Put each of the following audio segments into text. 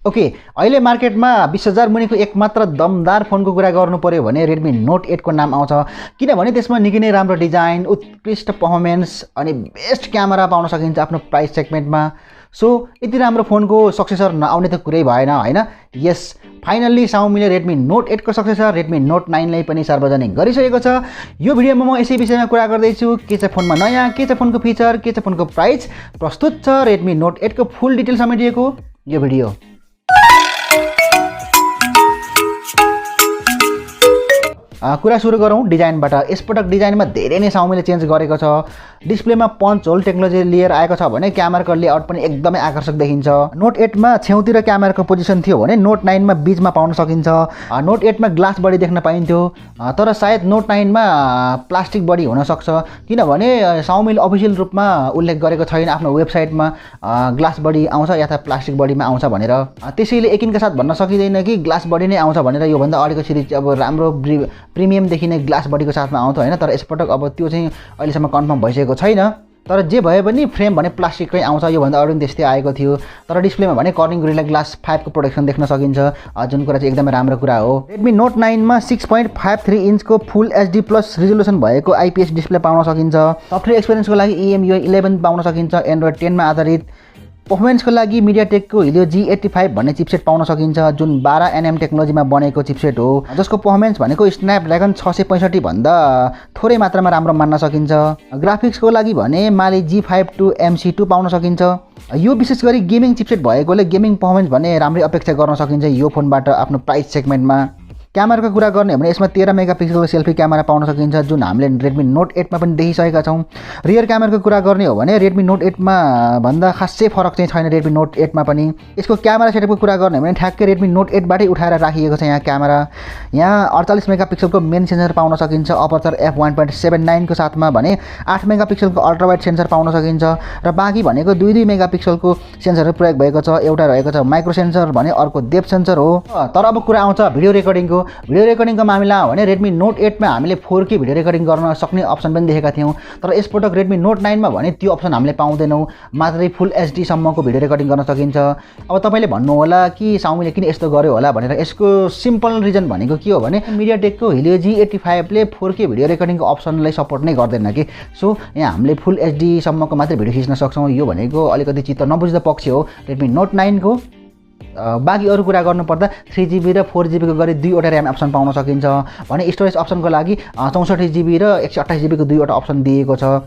Okay, अहिले मार्केटमा 20,000 मुनिको एकमात्र दमदार फोनको कुरा गर्नु पर्यो भने Redmi Note 8 को नाम आउँछ। किनभने त्यसमा निकै नै राम्रो डिजाइन, उत्कृष्ट पर्फर्मेन्स अनि बेस्ट क्यामेरा पाउन सकिन्छ आफ्नो प्राइस सेगमेन्टमा। सो यति राम्रो फोनको सक्सेसर नआउने त कुरै भएन हैन। यस, फाइनल्ली Xiaomi ले Redmi Note 8 को सक्सेसर Redmi Note 9 लाई पनि सार्वजनिक गरिसकेको छ। यो भिडियोमा म यसै विषयमा कुरा गर्दै छु। के छ फोनमा नयाँ, के छ फोनको फिचर, के छ फोनको प्राइस, प्रस्तुत छ Redmi Note 8 को फुल डिटेल समेटिएको यो भिडियो। कुरा सुरु गरौँ डिजाइनबाट। यसपटक डिजाइनमा धेरै नै Xiaomi ले चेन्ज गरेको छ। डिस्प्लेमा पञ्च होल टेक्नोलोजी लिएर आएको छ भने क्यामेराको लेआउट पनि एकदमै आकर्षक देखिन्छ। Note 8 मा छेउतिर क्यामेराको पोजिसन थियो भने Note 9 मा बीचमा पाउन सकिन्छ। Note 8 मा ग्लास बडी देख्न पाइन्थ्यो, तर सायद Note 9 मा प्लास्टिक बडी हुन सक्छ, किनभने Xiaomi ले अफिसियल रूपमा उल्लेख गरेको छैन आफ्नो वेबसाइटमा ग्लास बडी आउँछ या त प्लास्टिक बडीमा आउँछ भनेर। त्यसैले एकिनका साथ भन्न सकिँदैन कि ग्लास बडी नै आउँछ भनेर। यो भन्दा अगाडिको सिरिज अब राम्रो प्रिमियम देखिने ग्लास बडीको साथमा आउँछ हैन, तर यसपटक अब त्यो चाहिँ अहिलेसम्म कन्फर्म भइसकेको छैन। तर जे भए पनि फ्रेम भने प्लास्टिककै आउँछ। यो भन्दा अगाडि पनि त्यस्तै आएको थियो, तर डिस्प्लेमा भने कर्निङ गोरिल्ला ग्लास 5 को प्रोटेक्सन देख्न सकिन्छ, जुन कुरा चाहिँ एकदमै राम्रो कुरा हो। Redmi Note 9 मा 6.53 इन्चको फुल HD प्लस रिजोल्युसन भएको IPS डिस्प्ले पाउन सकिन्छ। सफ्टवेयर एक्सपिरियन्सको लागि MIUI 11 पाउन सकिन्छ, Android 10 मा आधारित। पर्फर्मेन्सको लागि MediaTek को Helio G85 भन्ने चिपसेट पाउन सकिन्छ, जुन 12nm टेक्नोलोजीमा बनेको चिपसेट हो, जसको पर्फर्मेन्स भनेको स्न्यापड्र्यागन 665 भन्दा थोरै मात्रामा राम्रो मान्न सकिन्छ। ग्राफिक्सको लागि भने Mali G52 MC2 पाउन सकिन्छ। यो विशेष गरी गेमिङ चिपसेट भएकोले गेमिङ पर्फर्मेन्स भने राम्रै अपेक्षा गर्न सकिन्छ यो फोनबाट आफ्नो प्राइस सेगमेन्टमा। क्यामेराको कुरा गर्ने हो भने यसमा 13 मेगापिक्सलको सेल्फी क्यामेरा पाउन सकिन्छ, जुन हामीले Redmi Note 8 मा पनि देखिसकेका छौँ। रियर क्यामेराको कुरा गर्ने हो भने Redmi Note 8 मा भन्दा खासै फरक चाहिँ छैन Redmi Note 8 मा पनि। यसको क्यामेरा सेटअपको कुरा गर्ने हो भने ठ्याक्कै Redmi Note 8 बाटै उठाएर राखिएको छ यहाँ क्यामेरा। यहाँ 48 मेगापिक्सलको मेन सेन्सर पाउन सकिन्छ अपर्चर f1.79 को साथमा भने 8 मेगापिक्सलको अल्ट्रा वाइड सेन्सर पाउन सकिन्छ र बाँकी भनेको 2 मेगापिक्सलको सेन्सरहरू प्रयोग भएको छ। एउटा रहेको छ माइक्रो सेन्सर भने अर्को डेप्थ सेन्सर हो। तर अब कुरा आउँछ भिडियो रेकर्डिङको। भिडियो रेकर्डिङको मामिलामा भने Redmi Note 8 मा हामीले 4K भिडियो रेकर्डिङ गर्न सक्ने अप्सन पनि देखेका थियौँ, तर यसपटक Redmi Note 9 मा भने त्यो अप्सन हामीले पाउँदैनौँ। मात्रै फुल HD सम्मको भिडियो रेकर्डिङ गर्न सकिन्छ। अब तपाईले भन्नु होला कि Xiaomi ले किन यस्तो गर्यो होला भनेर। यसको सिम्पल रिजन भनेको के हो भने MediaTek को Helio G85 ले 4K भिडियो रेकर्डिङको अप्सनलाई सपोर्ट नै गर्दैन कि। सो यहाँ हामीले फुल HD सम्मको मात्रै भिडियो खिच्न सक्छौँ। यो भनेको अलिकति चित्त नबुझ्दो पक्ष हो Redmi Note 9 को। बाँकी अरू कुरा गर्नुपर्दा 3GB र 4GB को गरी 2वटा ऱ्याम अप्सन पाउन सकिन्छ भने स्टोरेज अप्सनको लागि 64GB र 128GB को 2वटा अप्सन दिएको छ।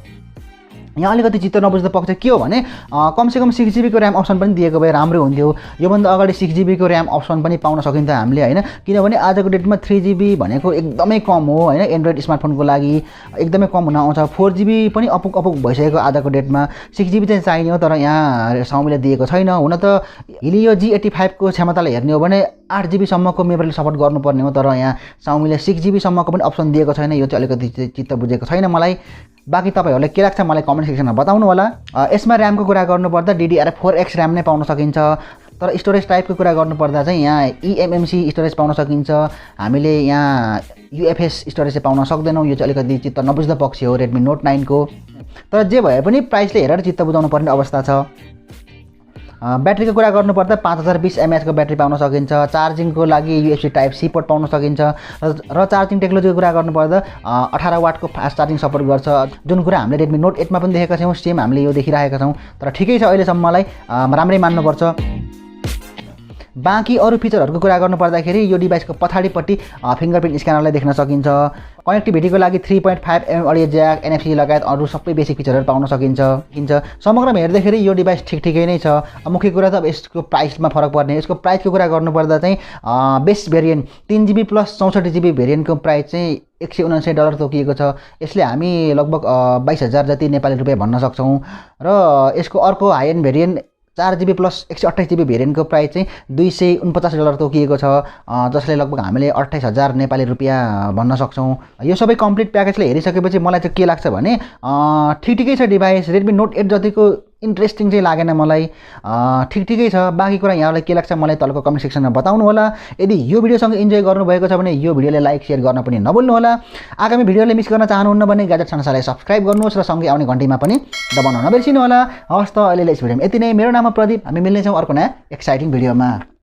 यहाँ अलिकति चित्त नबुझ्दो पक्ष के हो भने कमसेकम 6GB को ऱ्याम अप्सन पनि दिएको भए राम्रो हुन्थ्यो। योभन्दा अगाडि 6GB को ऱ्याम अप्सन पनि पाउन सकिन्थ्यो हामीले हैन, किनभने आजको डेटमा 3GB भनेको एकदमै कम हो हैन। एन्ड्रोइड स्मार्टफोनको लागि एकदमै कम हुन आउँछ। 4GB पनि अपुक भइसकेको आजको डेटमा। 6GB चाहिँ चाहिने हो, तर यहाँ Xiaomi ले दिएको छैन। हुन त Helio G85 को क्षमतालाई हेर्ने हो भने 8GB सम्मको मेमोरीले सपोर्ट गर्नुपर्ने हो, तर यहाँ Xiaomi ले 6GB सम्मको पनि अप्सन दिएको छैन। यो चाहिँ अलिकति चित्त बुझेको छैन मलाई। बाँकी तपाईहरुलाई के लाग्छ मलाई कमेन्ट सेक्सनमा बताउनु होला। यसमा ऱ्यामको कुरा गर्नुपर्दा DDR4X ऱ्याम नै पाउन सकिन्छ, तर स्टोरेज टाइपको कुरा गर्नुपर्दा चाहिँ यहाँ eMMC स्टोरेज पाउन सकिन्छ। हामीले यहाँ UFS स्टोरेज चाहिँ पाउन सक्दैनौँ। यो चाहिँ अलिकति चित्त नबुझ्दो पक्ष हो Redmi Note 9 को। तर जे भए पनि प्राइसले हेरेर चित्त बुझाउनु पर्ने अवस्था छ। ब्याट्रीको कुरा गर्नुपर्दा 5020 mAh को ब्याट्री पाउन सकिन्छ। चार्जिङको लागि USB टाइप C पोर्ट पाउन सकिन्छ र चार्जिङ टेक्नोलोजीको कुरा गर्नुपर्दा 18 वाटको फास्ट चार्जिङ सपोर्ट गर्छ, जुन कुरा हामीले Redmi Note 8 मा पनि देखेका छौँ। सेम हामीले यो देखिरहेका छौँ, तर ठिकै छ अहिलेसम्मलाई, राम्रै मान्नुपर्छ। बाँकी अरू फिचरहरूको कुरा गर्नुपर्दाखेरि यो डिभाइसको पछाडिपट्टि फिङ्गरप्रिन्ट स्क्यानरलाई देख्न सकिन्छ। कनेक्टिभिटीको लागि 3.5mm अडियो ज्याक, NFC लगायत अरू सबै बेसिक फिचरहरू पाउन सकिन्छ। समग्रमा हेर्दाखेरि यो डिभाइस ठिकै नै छ। मुख्य कुरा त अब यसको प्राइसमा फरक पर्ने। यसको प्राइसको कुरा गर्नुपर्दा चाहिँ base variant 3GB plus 64GB भेरिएन्टको प्राइस चाहिँ $179 तोकिएको छ। यसले हामी लगभग 22,000 जति नेपाली रुपियाँ भन्न सक्छौँ र यसको अर्को high end variant 4GB plus 128GB भेरिएन्टको प्राइस चाहिँ $249 तोकिएको छ, जसले लगभग हामीले 28,000 नेपाली रुपियाँ भन्न सक्छौँ। यो सबै कम्प्लिट प्याकेजले हेरिसकेपछि मलाई चाहिँ के लाग्छ भने ठिकै छ डिभाइस। Redmi Note 8 जतिको इन्ट्रेस्टिङ चाहिँ लागेन मलाई, ठिकै छ। बाँकी कुरा यहाँलाई के लाग्छ मलाई तलको कमेन्ट सेक्सनमा बताउनु होला। यदि यो भिडियोसँग इन्जोय गर्नुभएको छ भने यो भिडियोलाई लाइक शेयर गर्न पनि नभुल्नु होला। आगामी भिडियोले मिस गर्न चाहनुहुन्न भने ग्याजेट संसारलाई सब्स्क्राइब गर्नुहोस् र सँगै आउने घन्टीमा पनि दबाउन नबिर्सिनु होला। हवस् त, अहिलेलाई यस भिडियोमा यति नै। मेरो नाम हो प्रदीप। हामी मिल्नेछौँ अर्को नयाँ एक्साइटिङ भिडियोमा।